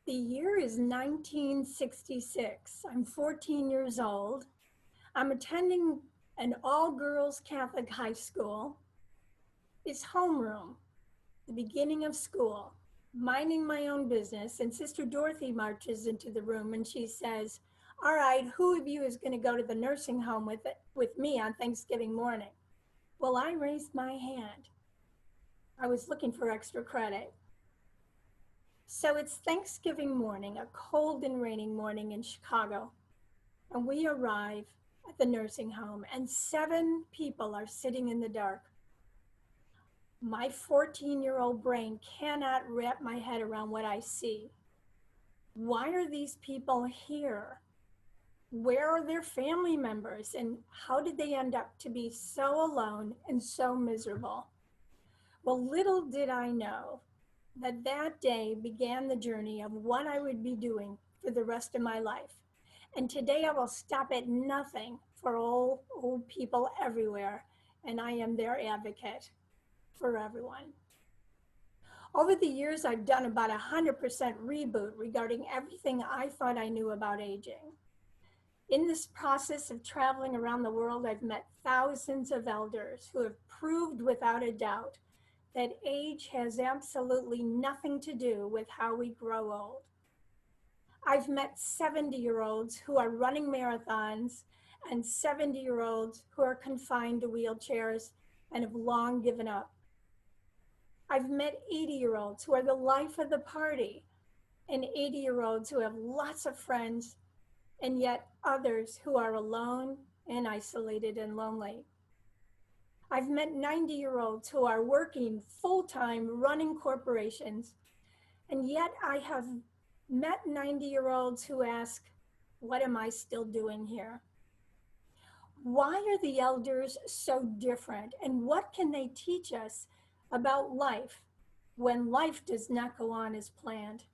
The year is 1966. I'm 14 years old. I'm attending an all-girls Catholic high school. It's homeroom, the beginning of school, minding my own business, and Sister Dorothy marches into the room and she says, "All right, who of you is going to go to the nursing home with me on Thanksgiving morning?" Well, I raised my hand. I was looking for extra credit. So it's Thanksgiving morning, a cold and rainy morning in Chicago, and we arrive at the nursing home, and 7 people are sitting in the dark. My 14-year-old brain cannot wrap my head around what I see. Why are these people here? Where are their family members? And how did they end up to be so alone and so miserable? Well, little did I know that that day began the journey of what I would be doing for the rest of my life. And today I will stop at nothing for old people everywhere, and I am their advocate for everyone. Over the years, I've done about 100% reboot regarding everything I thought I knew about aging. In this process of traveling around the world, I've met thousands of elders who have proved without a doubt that age has absolutely nothing to do with how we grow old. I've met 70-year-olds who are running marathons and 70-year-olds who are confined to wheelchairs and have long given up. I've met 80-year-olds who are the life of the party and 80-year-olds who have lots of friends, and yet others who are alone and isolated and lonely. I've met 90-year-olds who are working full-time running corporations, and yet I have met 90-year-olds who ask, what am I still doing here? Why are the elders so different, and what can they teach us about life when life does not go on as planned?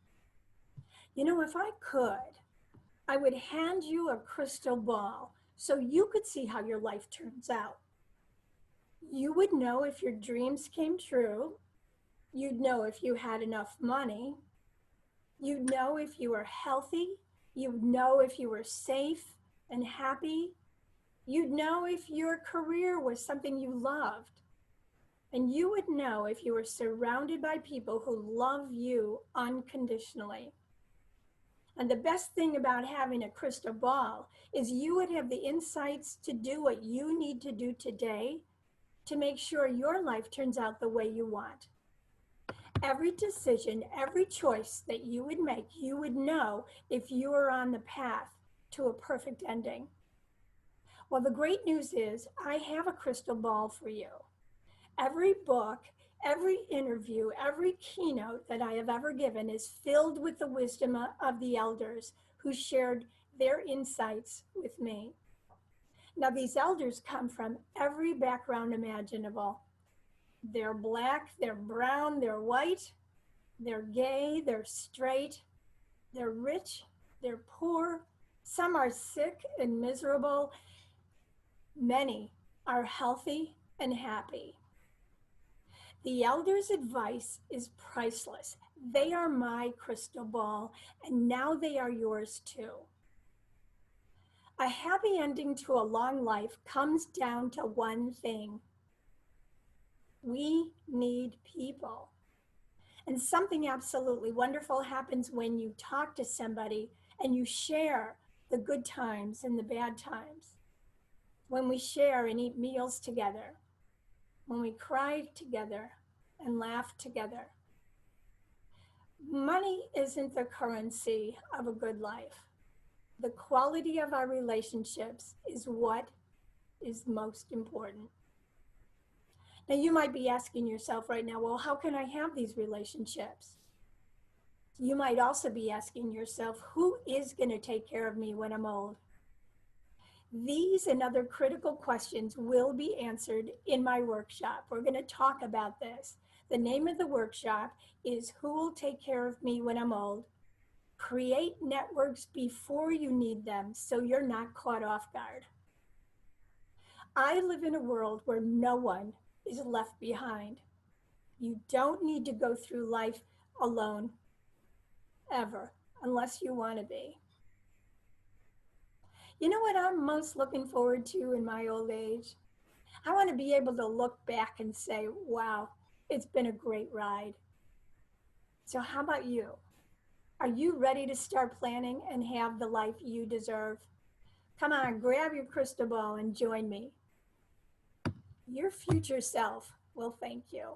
You know, if I could, I would hand you a crystal ball so you could see how your life turns out. You would know if your dreams came true. You'd know if you had enough money. You'd know if you were healthy. You'd know if you were safe and happy. You'd know if your career was something you loved. And you would know if you were surrounded by people who love you unconditionally. And the best thing about having a crystal ball is you would have the insights to do what you need to do today to make sure your life turns out the way you want. Every decision, every choice that you would make, you would know if you were on the path to a perfect ending. Well, the great news is I have a crystal ball for you. Every book, every interview, every keynote that I have ever given is filled with the wisdom of the elders who shared their insights with me. Now, these elders come from every background imaginable. They're Black, they're brown, they're white, they're gay, they're straight, they're rich, they're poor. Some are sick and miserable. Many are healthy and happy. The elders' advice is priceless. They are my crystal ball, and now they are yours too. A happy ending to a long life comes down to one thing. We need people. And something absolutely wonderful happens when you talk to somebody and you share the good times and the bad times. When we share and eat meals together, when we cry together and laugh together. Money isn't the currency of a good life. The quality of our relationships is what is most important. Now, you might be asking yourself right now, well, how can I have these relationships? You might also be asking yourself, who is going to take care of me when I'm old? These and other critical questions will be answered in my workshop. We're going to talk about this. The name of the workshop is Who Will Take Care of Me When I'm Old? Create networks before you need them so you're not caught off guard. I live in a world where no one is left behind. You don't need to go through life alone, ever. unless you want to be. You know what I'm most looking forward to in my old age? I want to be able to look back and say, wow, it's been a great ride. So, how about you? Are you ready to start planning and have the life you deserve? Come on, grab your crystal ball and join me. Your future self will thank you.